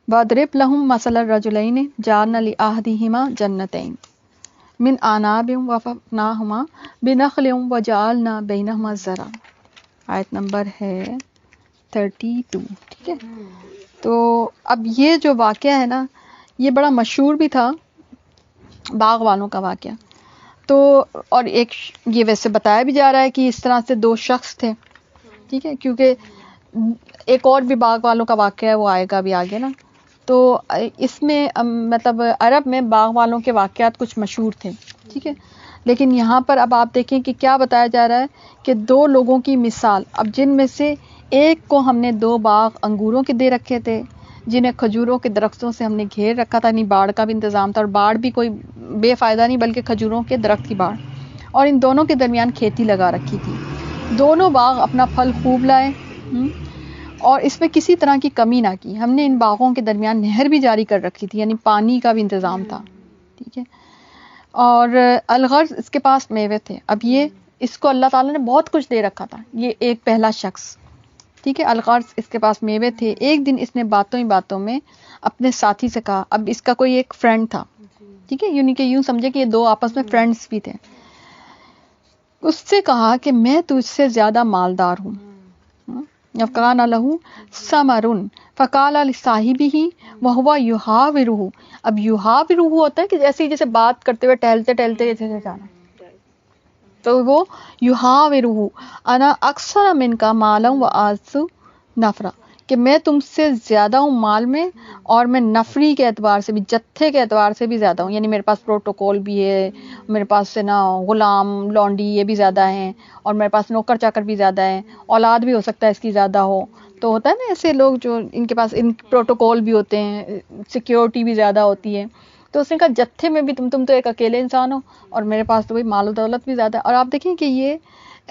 وَاضْرِبْ لَهُم مَثَلَ الرَّجُلَيْنِ جَعَلْنَا لِأَحَدِهِمَا جَنَّتَيْنِ مِنْ أَعْنَابٍ وَحَفَفْنَاهُمَا بِنَخْلٍ وَجَعَلْنَا بَيْنَهُمَا زَرْعًا. آیت نمبر ہے 32. ٹھیک ہے. تو اب یہ جو واقعہ ہے نا یہ بڑا مشہور بھی تھا باغ والوں کا واقعہ. تو اور ایک یہ ویسے بتایا بھی جا رہا ہے کہ اس طرح سے دو شخص تھے. ٹھیک ہے. کیونکہ ایک اور بھی باغ والوں کا واقعہ ہے وہ آئے گا بھی آگے نا. تو اس میں مطلب عرب میں باغ والوں کے واقعات کچھ مشہور تھے. ٹھیک ہے. لیکن یہاں پر اب آپ دیکھیں کہ کیا بتایا جا رہا ہے کہ دو لوگوں کی مثال. اب جن میں سے ایک کو ہم نے 2 باغ انگوروں کے دے رکھے تھے جنہیں کھجوروں کے درختوں سے ہم نے گھیر رکھا تھا. نہیں باڑ کا بھی انتظام تھا اور باڑ بھی کوئی بے فائدہ نہیں بلکہ کھجوروں کے درخت کی باڑ. اور ان دونوں کے درمیان کھیتی لگا رکھی تھی. دونوں باغ اپنا پھل خوب لائے اور اس میں کسی طرح کی کمی نہ کی. ہم نے ان باغوں کے درمیان نہر بھی جاری کر رکھی تھی یعنی پانی کا بھی انتظام تھا. ٹھیک ہے. اور الغرض اس کے پاس میوے تھے. اب یہ اس کو اللہ تعالیٰ نے بہت کچھ دے رکھا تھا. یہ ایک پہلا شخص. ٹھیک ہے. الغرض اس کے پاس میوے تھے. ایک دن اس نے باتوں ہی باتوں میں اپنے ساتھی سے کہا. اب اس کا کوئی ایک فرینڈ تھا. ٹھیک ہے. یعنی کہ یوں سمجھے کہ یہ 2 آپس میں فرینڈز بھی تھے. اس سے کہا کہ میں تجھ سے زیادہ مالدار ہوں. وَكَانَ لَهُ ثَمَرٌ فَقَالَ لِصَاحِبِهِ وَهُوَ يُحَاوِرُهُ. اب يُحَاوِرُهُ ہوتا ہے کہ جیسے بات کرتے ہوئے ٹہلتے جیسے جانا. تو وہ يُحَاوِرُهُ أَنَا أَكْثَرُ مِنْكَ مَالًا وَأَعَزُّ نَفْرًا کہ میں تم سے زیادہ ہوں مال میں اور میں نفری کے اعتبار سے بھی جتھے کے اعتبار سے بھی زیادہ ہوں. یعنی میرے پاس پروٹوکول بھی ہے, میرے پاس سے نا غلام لونڈی یہ بھی زیادہ ہیں اور میرے پاس نوکر چاکر بھی زیادہ ہیں. اولاد بھی ہو سکتا ہے اس کی زیادہ ہو. تو ہوتا ہے نا ایسے لوگ جو ان کے پاس ان پروٹوکول بھی ہوتے ہیں, سیکیورٹی بھی زیادہ ہوتی ہے. تو اس نے کہا جتھے میں بھی تم تو ایک اکیلے انسان ہو اور میرے پاس تو بھائی مال و دولت بھی زیادہ ہے. اور آپ دیکھیں کہ یہ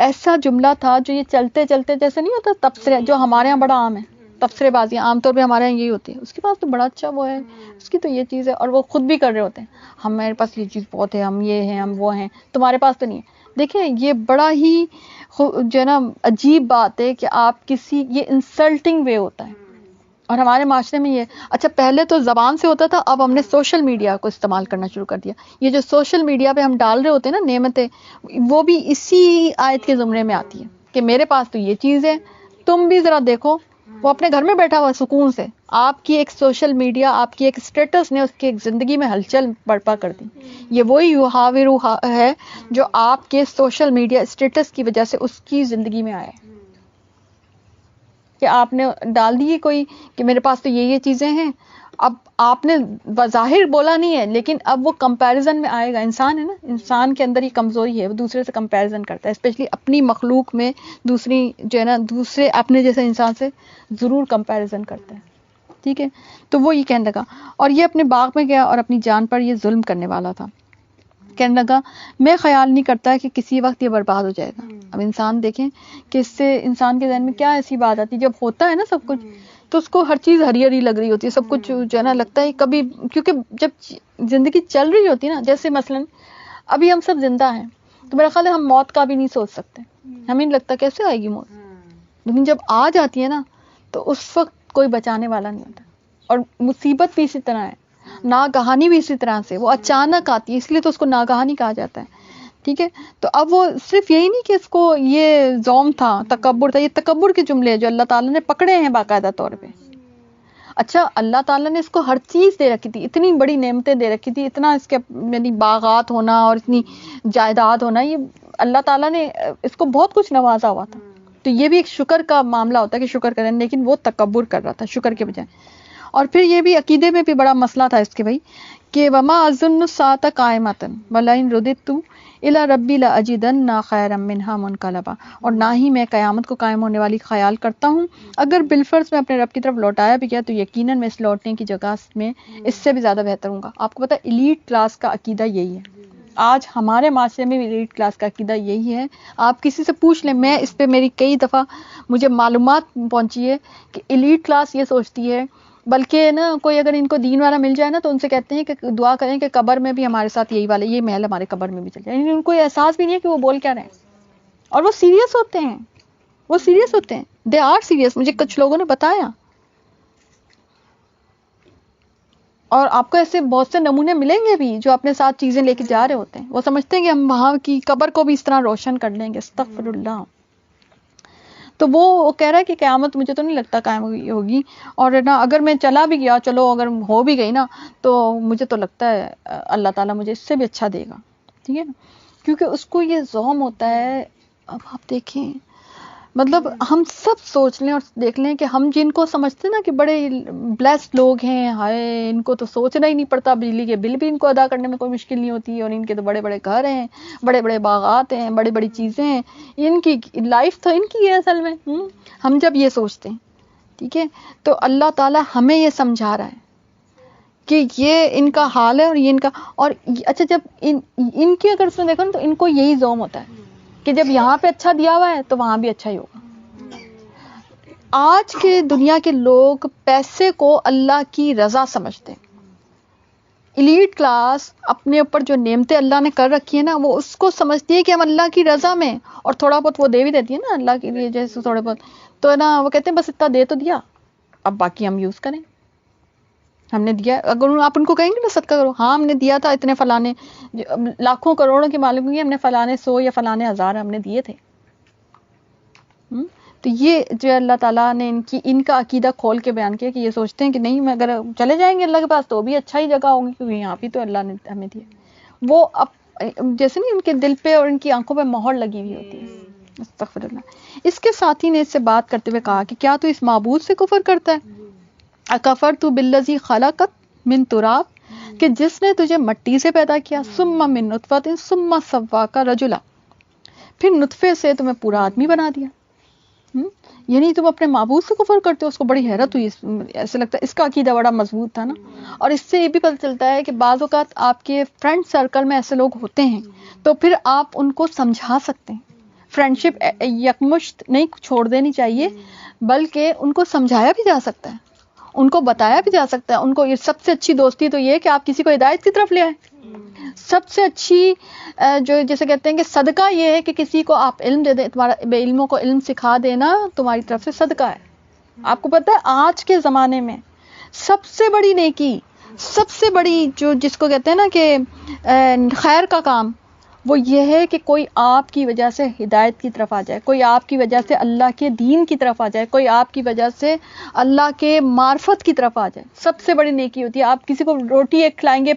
ایسا جملہ تھا جو یہ چلتے چلتے جیسے نہیں ہوتا تبصرے جو ہمارے یہاں بڑا عام ہے, تبصرے بازیاں عام طور پہ ہمارے یہاں یہی ہوتی ہے. اس کے پاس تو بڑا اچھا وہ ہے, اس کی تو یہ چیز ہے, اور وہ خود بھی کر رہے ہوتے ہیں ہمارے پاس یہ چیز بہت ہے, ہم یہ ہیں, ہم وہ ہیں, تمہارے پاس تو نہیں ہے. دیکھیں یہ بڑا ہی جو ہے نا عجیب بات ہے کہ آپ کسی یہ انسلٹنگ وے ہوتا ہے. اور ہمارے معاشرے میں یہ اچھا پہلے تو زبان سے ہوتا تھا, اب ہم نے سوشل میڈیا کو استعمال کرنا شروع کر دیا. یہ جو سوشل میڈیا پہ ہم ڈال رہے ہوتے ہیں نا نعمتیں, وہ بھی اسی آیت کے زمرے میں آتی ہے کہ میرے پاس تو یہ چیز ہے, تم بھی ذرا دیکھو. وہ اپنے گھر میں بیٹھا ہوا سکون سے, آپ کی ایک سوشل میڈیا آپ کی ایک اسٹیٹس نے اس کی ایک زندگی میں ہلچل برپا کر دی. یہ وہی یحاورو ہے جو آپ کے سوشل میڈیا اسٹیٹس کی وجہ سے اس کی زندگی میں آیا کہ آپ نے ڈال دی کوئی کہ میرے پاس تو یہ چیزیں ہیں. اب آپ نے بظاہر بولا نہیں ہے لیکن اب وہ کمپیریزن میں آئے گا. انسان ہے نا, انسان کے اندر یہ کمزوری ہے, وہ دوسرے سے کمپیریزن کرتا ہے, اسپیشلی اپنی مخلوق میں دوسری جو ہے نا دوسرے اپنے جیسے انسان سے ضرور کمپیریزن کرتا ہے. ٹھیک ہے. تو وہ یہ کہنے لگا اور یہ اپنے باغ میں گیا اور اپنی جان پر یہ ظلم کرنے والا تھا. کہنے لگا میں خیال نہیں کرتا کہ کسی وقت یہ برباد ہو جائے گا. اب انسان دیکھیں کہ اس سے انسان کے ذہن میں کیا ایسی بات آتی ہے, جب ہوتا ہے نا سب کچھ تو اس کو ہر چیز ہری ہری لگ رہی ہوتی ہے, سب کچھ جو ہے نا لگتا ہے کبھی, کیونکہ جب زندگی چل رہی ہوتی ہے نا, جیسے مثلا ابھی ہم سب زندہ ہیں تو میرا خیال ہے ہم موت کا بھی نہیں سوچ سکتے, ہمیں نہیں لگتا کیسے آئے گی موت. لیکن جب آ جاتی ہے نا تو اس وقت کوئی بچانے والا نہیں ہوتا. اور مصیبت بھی اسی طرح ہے, ناگہانی بھی اسی طرح سے, وہ اچانک آتی ہے, اس لیے تو اس کو ناگہانی کہا جاتا ہے. ٹھیک ہے. تو اب وہ صرف یہی نہیں کہ اس کو یہ زوم تھا, تکبر تھا, یہ تکبر کے جملے جو اللہ تعالیٰ نے پکڑے ہیں باقاعدہ طور پہ. اچھا اللہ تعالیٰ نے اس کو ہر چیز دے رکھی تھی, اتنی بڑی نعمتیں دے رکھی تھی, اتنا اس کے یعنی باغات ہونا اور اتنی جائیداد ہونا, یہ اللہ تعالیٰ نے اس کو بہت کچھ نوازا ہوا تھا. تو یہ بھی ایک شکر کا معاملہ ہوتا ہے کہ شکر کریں, لیکن وہ تکبر کر رہا تھا شکر کے بجائے. اور پھر یہ بھی عقیدے میں بھی بڑا مسئلہ تھا اس کے بھائی کہ وما اظن الساعة قائمة ولئن رددت الى ربی لاجدن خیرا منها منقلبا. اور نہ ہی میں قیامت کو قائم ہونے والی خیال کرتا ہوں, اگر بالفرض میں اپنے رب کی طرف لوٹایا بھی گیا تو یقیناً میں اس لوٹنے کی جگہ میں اس سے بھی زیادہ بہتر ہوں گا. آپ کو پتا ایلیٹ کلاس کا عقیدہ یہی ہے. آج ہمارے معاشرے میں ایلیٹ کلاس کا عقیدہ یہی ہے. آپ کسی سے پوچھ لیں, میں اس پہ میری کئی دفعہ مجھے معلومات پہنچی ہے کہ ایلیٹ کلاس یہ سوچتی ہے, بلکہ نا کوئی اگر ان کو دین والا مل جائے نا تو ان سے کہتے ہیں کہ دعا کریں کہ قبر میں بھی ہمارے ساتھ یہی والے یہ محل ہمارے قبر میں بھی چل جائے. یعنی ان کو احساس بھی نہیں ہے کہ وہ بول کیا رہے ہیں, اور وہ سیریس ہوتے ہیں, وہ سیریس ہوتے ہیں, دے آر سیریس. مجھے کچھ لوگوں نے بتایا اور آپ کو ایسے بہت سے نمونے ملیں گے بھی جو اپنے ساتھ چیزیں لے کے جا رہے ہوتے ہیں. وہ سمجھتے ہیں کہ ہم وہاں کی قبر کو بھی اس طرح روشن کر لیں گے. استغفر اللہ. تو وہ کہہ رہا ہے کہ قیامت مجھے تو نہیں لگتا قائم ہوگی, اور نا اگر میں چلا بھی گیا, چلو اگر ہو بھی گئی نا, تو مجھے تو لگتا ہے اللہ تعالیٰ مجھے اس سے بھی اچھا دے گا. ٹھیک ہے نا, کیونکہ اس کو یہ زوم ہوتا ہے. اب آپ دیکھیں, مطلب ہم سب سوچ لیں اور دیکھ لیں کہ ہم جن کو سمجھتے ہیں نا کہ بڑے بلیسڈ لوگ ہیں, ہائے ان کو تو سوچنا ہی نہیں پڑتا, بجلی کے بل بھی ان کو ادا کرنے میں کوئی مشکل نہیں ہوتی, اور ان کے تو بڑے بڑے گھر ہیں, بڑے بڑے باغات ہیں, بڑی بڑی چیزیں ہیں, ان کی لائف تو ان کی ہے اصل میں. ہم جب یہ سوچتے ہیں, ٹھیک ہے, تو اللہ تعالیٰ ہمیں یہ سمجھا رہا ہے کہ یہ ان کا حال ہے اور یہ ان کا. اور اچھا, جب ان کی اگر اس میں دیکھو نا, تو ان کو یہی زوم ہوتا ہے کہ جب یہاں پہ اچھا دیا ہوا ہے تو وہاں بھی اچھا ہی ہوگا. آج کے دنیا کے لوگ پیسے کو اللہ کی رضا سمجھتے ہیں. ایلیٹ کلاس اپنے اوپر جو نعمتیں اللہ نے کر رکھی ہے نا, وہ اس کو سمجھتی ہے کہ ہم اللہ کی رضا میں, اور تھوڑا بہت وہ دے بھی دیتی ہے نا اللہ کے لیے, جیسے تھوڑے بہت, تو نا وہ کہتے ہیں بس اتنا دے تو دیا, اب باقی ہم یوز کریں. ہم نے دیا, اگر آپ ان کو کہیں گے نا صدقہ کرو, ہاں ہم نے دیا تھا اتنے فلانے لاکھوں کروڑوں کے مالک ہوئی, ہم نے فلانے 100 یا فلانے 1000 ہم نے دیے تھے. تو یہ جو اللہ تعالیٰ نے ان کا عقیدہ کھول کے بیان کیا کہ یہ سوچتے ہیں کہ نہیں, میں اگر چلے جائیں گے اللہ کے پاس تو بھی اچھا ہی جگہ ہوگی, کیونکہ یہاں بھی تو اللہ نے ہمیں دیا. وہ اب جیسے نہیں ان کے دل پہ اور ان کی آنکھوں پہ مہر لگی ہوئی ہوتی ہے. استغفر اللہ. اس کے ساتھی نے اس سے بات کرتے ہوئے کہا کہ کیا تو اس معبود سے کفر کرتا ہے؟ اکفرت بالذی خلقت من تراب, کہ جس نے تجھے مٹی سے پیدا کیا, ثم من نطفۃ ثم سواک رجلا, پھر نطفے سے تمہیں پورا آدمی بنا دیا. یعنی تم اپنے معبود سے کفر کرتے ہو. اس کو بڑی حیرت ہوئی, ایسے لگتا ہے اس کا عقیدہ بڑا مضبوط تھا نا. اور اس سے یہ بھی پتہ چلتا ہے کہ بعض اوقات آپ کے فرینڈ سرکل میں ایسے لوگ ہوتے ہیں, تو پھر آپ ان کو سمجھا سکتے ہیں. فرینڈشپ یکمشت نہیں چھوڑ دینی چاہیے, بلکہ ان کو سمجھایا بھی جا سکتا ہے, ان کو بتایا بھی جا سکتا ہے. ان کو سب سے اچھی دوستی تو یہ ہے کہ آپ کسی کو ہدایت کی طرف لے آئیں. سب سے اچھی جو جیسے کہتے ہیں کہ صدقہ یہ ہے کہ کسی کو آپ علم دے دیں. تمہارا بے علموں کو علم سکھا دینا تمہاری طرف سے صدقہ ہے. آپ کو پتہ ہے آج کے زمانے میں سب سے بڑی نیکی, سب سے بڑی جو جس کو کہتے ہیں نا کہ خیر کا کام, وہ یہ ہے کہ کوئی آپ کی وجہ سے ہدایت کی طرف آ جائے, کوئی آپ کی وجہ سے اللہ کے دین کی طرف آ جائے, کوئی آپ کی وجہ سے اللہ کے معرفت کی طرف آ جائے. سب سے بڑی نیکی ہوتی ہے. آپ کسی کو روٹی ایک کھلائیں گے,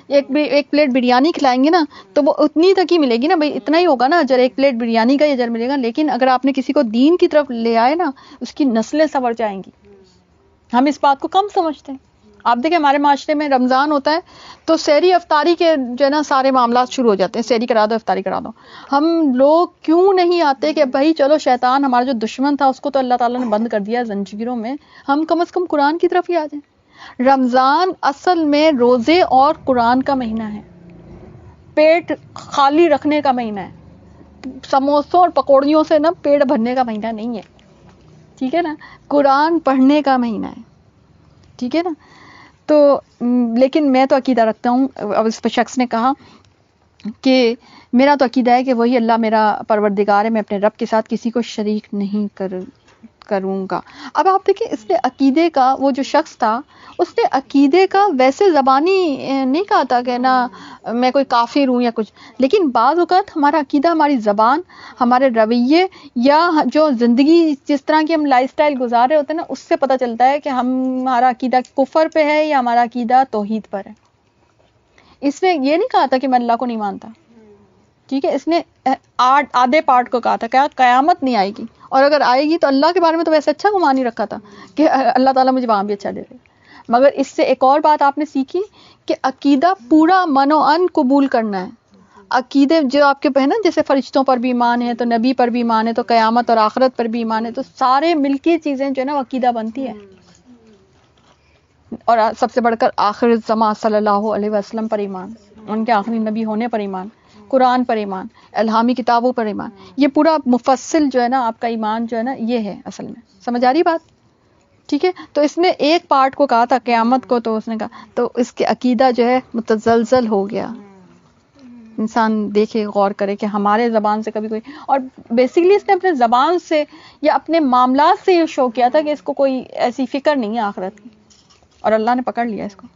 ایک پلیٹ بریانی کھلائیں گے نا, تو وہ اتنی تک ہی ملے گی نا بھائی, اتنا ہی ہوگا نا اجر, ایک پلیٹ بریانی کا ہی اجر ملے گا. لیکن اگر آپ نے کسی کو دین کی طرف لے آئے نا, اس کی نسلیں سنور جائیں گی. ہم اس بات کو کم سمجھتے ہیں. آپ دیکھیں ہمارے معاشرے میں رمضان ہوتا ہے تو سحری افطاری کے جو ہے نا سارے معاملات شروع ہو جاتے ہیں, سحری کرا دو, افطاری کرا دو. ہم لوگ کیوں نہیں آتے کہ بھائی چلو شیطان ہمارا جو دشمن تھا اس کو تو اللہ تعالیٰ نے بند کر دیا زنجیروں میں, ہم کم از کم قرآن کی طرف ہی آ جائیں. رمضان اصل میں روزے اور قرآن کا مہینہ ہے, پیٹ خالی رکھنے کا مہینہ ہے. سموسوں اور پکوڑیوں سے نا پیٹ بھرنے کا مہینہ نہیں ہے, ٹھیک ہے نا, قرآن پڑھنے کا مہینہ ہے, ٹھیک ہے نا. تو لیکن میں تو عقیدہ رکھتا ہوں, اب اس پہ شخص نے کہا کہ میرا تو عقیدہ ہے کہ وہی اللہ میرا پروردگار ہے, میں اپنے رب کے ساتھ کسی کو شریک نہیں کروں گا. اب آپ دیکھیں اس نے عقیدے کا, وہ جو شخص تھا اس نے عقیدے کا ویسے زبانی نہیں کہا تھا کہ نا میں کوئی کافر ہوں یا کچھ, لیکن بعض اوقات ہمارا عقیدہ ہماری زبان, ہمارے رویے, یا جو زندگی جس طرح کی ہم لائف سٹائل گزار رہے ہوتے ہیں نا, اس سے پتہ چلتا ہے کہ ہمارا عقیدہ کفر پہ ہے یا ہمارا عقیدہ توحید پر ہے. اس نے یہ نہیں کہا تھا کہ میں اللہ کو نہیں مانتا, ٹھیک ہے, اس نے آدھے پارٹ کو کہا تھا کیا قیامت نہیں آئے گی, اور اگر آئے گی تو اللہ کے بارے میں تو ویسے اچھا گمان ہی رکھا تھا کہ اللہ تعالیٰ مجھے وہاں بھی اچھا دے دے. مگر اس سے ایک اور بات آپ نے سیکھی کہ عقیدہ پورا من و ان قبول کرنا ہے. عقیدے جو آپ کے پہ نا, جیسے فرشتوں پر بھی ایمان ہے, تو نبی پر بھی ایمان ہے, تو قیامت اور آخرت پر بھی ایمان ہے, تو سارے مل کے چیزیں جو ہے نا وہ عقیدہ بنتی ہے. اور سب سے بڑھ کر آخر الزمان صلی اللہ علیہ وسلم پر ایمان, ان کے آخری نبی ہونے پر ایمان, قرآن پر ایمان, الہامی کتابوں پر ایمان. یہ پورا مفصل جو ہے نا آپ کا ایمان جو ہے نا یہ ہے اصل میں. سمجھ آ رہی بات, ٹھیک ہے. تو اس نے ایک پارٹ کو کہا تھا قیامت کو, تو اس نے کہا تو اس کے عقیدہ جو ہے متزلزل ہو گیا. انسان دیکھے, غور کرے کہ ہمارے زبان سے کبھی کوئی, اور بیسیکلی اس نے اپنے زبان سے یا اپنے معاملات سے یہ شو کیا تھا کہ اس کو کوئی ایسی فکر نہیں ہے آخرت کی, اور اللہ نے پکڑ لیا اس کو.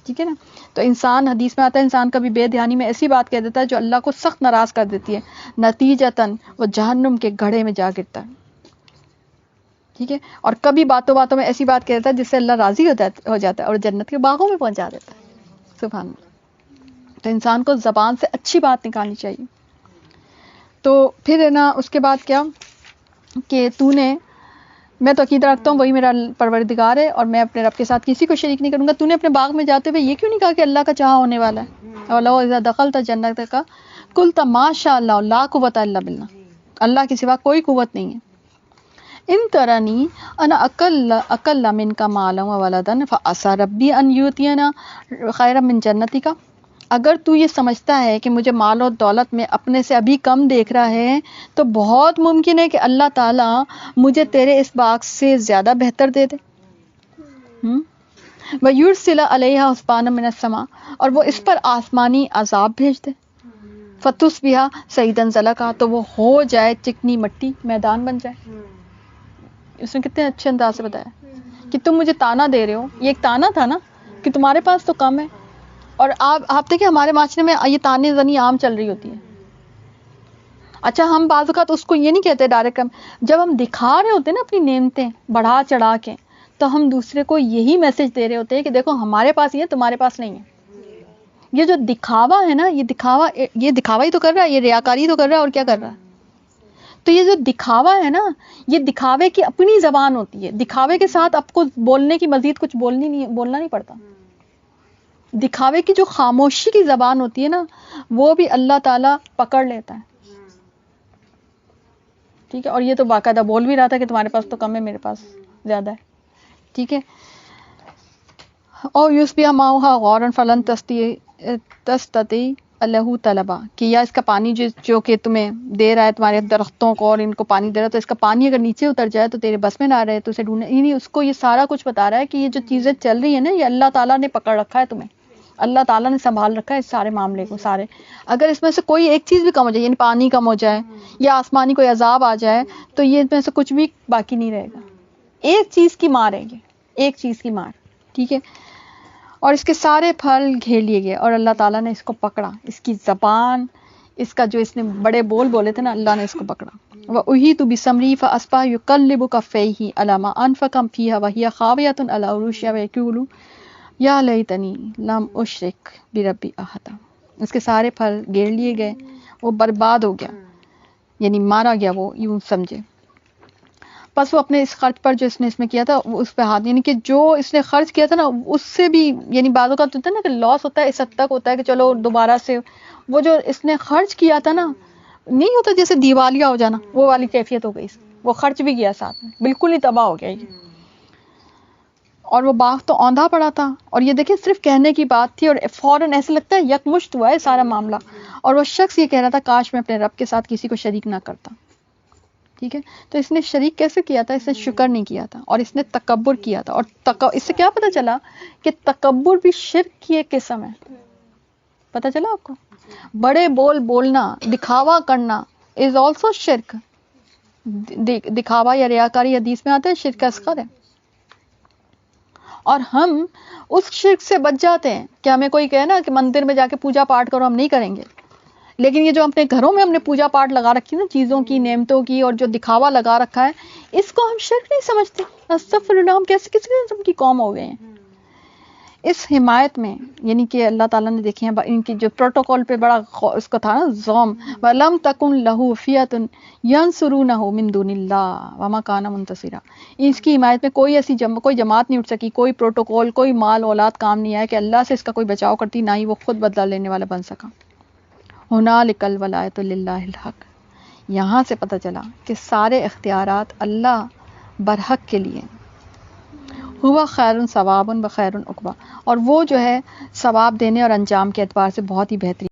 ٹھیک ہے نا. تو انسان حدیث میں آتا ہے انسان کبھی بے دھیانی میں ایسی بات کہہ دیتا ہے جو اللہ کو سخت ناراض کر دیتی ہے, نتیجتاً وہ جہنم کے گڑھے میں جا گرتا ہے. ٹھیک ہے, اور کبھی باتوں باتوں میں ایسی بات کہہ دیتا ہے جس سے اللہ راضی ہو جاتا ہے اور جنت کے باغوں میں پہنچا دیتا ہے. سبحان اللہ. تو انسان کو زبان سے اچھی بات نکالنی چاہیے. تو پھر ہے نا اس کے بعد کیا کہ میں تو عقیدہ رکھتا ہوں وہی میرا پروردگار ہے اور میں اپنے رب کے ساتھ کسی کو شریک نہیں کروں گا. تو نے اپنے باغ میں جاتے ہوئے یہ کیوں نہیں کہا کہ اللہ کا چاہا ہونے والا ہے؟ اور اذا دخلت جنت کا قلت ما شاء اللہ لا قوت الا باللہ, اللہ کے سوا کوئی قوت نہیں ہے. ان ترانی انا اقل منک مالا وولدا فعسى ربی ان یؤتینا خیرا من جنتی کا. اگر تو یہ سمجھتا ہے کہ مجھے مال و دولت میں اپنے سے ابھی کم دیکھ رہا ہے تو بہت ممکن ہے کہ اللہ تعالیٰ مجھے تیرے اس باغ سے زیادہ بہتر دے دے. وَيُرْسِلَ عَلَيْهَا حُسْبَانًا مِنَ السَّمَاءِ, اور وہ اس پر آسمانی عذاب بھیج دے. فَتُصْبِحَ صَعِيدًا زَلَقًا, تو وہ ہو جائے چکنی مٹی, میدان بن جائے. اس نے کتنے اچھے انداز سے بتایا کہ تم مجھے تانا دے رہے ہو, یہ ایک تانا تھا نا کہ تمہارے پاس تو کم ہے. اور آپ دیکھیں ہمارے معاشرے میں یہ تانے زنی عام چل رہی ہوتی ہے. اچھا ہم بعض اوقات اس کو یہ نہیں کہتے ڈائریکٹ, جب ہم دکھا رہے ہوتے ہیں نا اپنی نعمتیں بڑھا چڑھا کے, تو ہم دوسرے کو یہی میسج دے رہے ہوتے ہیں کہ دیکھو ہمارے پاس یہ تمہارے پاس نہیں ہے. یہ جو دکھاوا ہے نا, یہ دکھاوا ہی تو کر رہا ہے, یہ ریاکاری تو کر رہا ہے, اور کیا کر رہا ہے. تو یہ جو دکھاوا ہے نا, یہ دکھاوے کی اپنی زبان ہوتی ہے. دکھاوے کے ساتھ آپ کو بولنے کی مزید کچھ بولنا نہیں پڑتا. دکھاوے کی جو خاموشی کی زبان ہوتی ہے نا, وہ بھی اللہ تعالیٰ پکڑ لیتا ہے. ٹھیک ہے, اور یہ تو باقاعدہ بول بھی رہا تھا کہ تمہارے پاس تو کم ہے, میرے پاس زیادہ ہے. ٹھیک ہے. اور یوسبیا ماؤہا غورن فلن تستطیع اللہ طلبا, کہ یا اس کا پانی جو کہ تمہیں دے رہا ہے تمہارے درختوں کو اور ان کو پانی دے رہا ہے, تو اس کا پانی اگر نیچے اتر جائے تو تیرے بس میں نہ رہے تو اسے ڈھونڈنا. یعنی اس کو یہ سارا کچھ بتا رہا ہے کہ یہ جو چیزیں چل رہی ہیں نا, یہ اللہ تعالیٰ نے پکڑ رکھا ہے تمہیں, اللہ تعالیٰ نے سنبھال رکھا ہے اس سارے معاملے کو. سارے اگر اس میں سے کوئی ایک چیز بھی کم ہو جائے, یعنی پانی کم ہو جائے یا آسمانی کوئی عذاب آ جائے, تو یہ اس میں سے کچھ بھی باقی نہیں رہے گا. ایک چیز کی مار ہے یہ, ایک چیز کی مار. ٹھیک ہے. اور اس کے سارے پھل گھیر لیے گئے اور اللہ تعالیٰ نے اس کو پکڑا, اس کی زبان, اس کا جو اس نے بڑے بول بولے تھے نا, اللہ نے اس کو پکڑا. وَأُحِيطَ بِثَمْرِهِ فَأَصْبَحَ يُقَلِّبُ كَفَّيْهِ عَلَى مَا أَنفَقَ فِيهَا وَهِيَ خَاوِيَةٌ عَلَى عُرُوشِهَا وَيَقُولُ يَا لَيْتَنِي لَمْ أُشْرِكْ بِرَبِّي أَحَدًا. اس کے سارے پھل گھیر لیے گئے, وہ برباد ہو گیا, یعنی مارا گیا, وہ یوں سمجھے. بس وہ اپنے اس خرچ پر جو اس نے اس میں کیا تھا اس پہ ہاتھ, یعنی کہ جو اس نے خرچ کیا تھا نا اس سے بھی, یعنی بعض اوقات ہوتا ہے نا کہ لاس ہوتا ہے, اس حد تک ہوتا ہے کہ چلو دوبارہ سے وہ جو اس نے خرچ کیا تھا نا, نہیں ہوتا جیسے دیوالیہ ہو جانا, وہ والی کیفیت ہو گئی. وہ خرچ بھی کیا ساتھ میں, بالکل ہی تباہ ہو گیا یہ. اور وہ باغ تو اوندھا پڑا تھا, اور یہ دیکھیں صرف کہنے کی بات تھی اور فوراً ایسے لگتا ہے یکمشت ہوا ہے سارا معاملہ. اور وہ شخص یہ کہہ رہا تھا کاش میں اپنے رب کے ساتھ کسی کو شریک نہ کرتا. ٹھیک ہے. تو اس نے شریک کیسے کیا تھا؟ اس نے شکر نہیں کیا تھا, اور اس نے تکبر کیا تھا. اور اس سے کیا پتا چلا کہ تکبر بھی شرک کی ایک قسم ہے. پتا چلا آپ کو؟ بڑے بول بولنا, دکھاوا کرنا از آلسو شرک. دکھاوا یا ریاکاری حدیث میں آتا ہے شرک اصغر ہے. اور ہم اس شرک سے بچ جاتے ہیں کہ ہمیں کوئی کہے نا کہ مندر میں جا کے پوجا پاٹ کرو, ہم نہیں کریں گے. لیکن یہ جو اپنے گھروں میں ہم نے پوجا پاٹ لگا رکھی نا, چیزوں کی, نعمتوں کی, اور جو دکھاوا لگا رکھا ہے, اس کو ہم شرک نہیں سمجھتے. استغفر اللہ, ہم کیسے کس قسم کی قوم ہو گئے ہیں اس حمایت میں. یعنی کہ اللہ تعالیٰ نے دیکھے ہیں ان کی جو پروٹوکول پہ بڑا اس کو تھا نا زوم, وَلَمْ تَكُنْ لَهُ فِيَةٌ يَنْصُرُونَهُ مِنْ دُونِ اللَّهِ وَمَا كَانَ مُنْتَصِرًا. اس کی حمایت میں کوئی ایسی کوئی جماعت نہیں اٹھ سکی, کوئی پروٹوکول, کوئی مال اولاد کام نہیں آیا کہ اللہ سے اس کا کوئی بچاؤ کرتی, نہ ہی وہ خود بدلہ لینے والا بن سکا. ہنالک الولایۃ للہ الحق. یہاں سے پتہ چلا کہ سارے اختیارات اللہ برحق کے لیے. ہوا خیر ثواب و خیر عقبیٰ, اور وہ جو ہے ثواب دینے اور انجام کے اعتبار سے بہت ہی بہترین.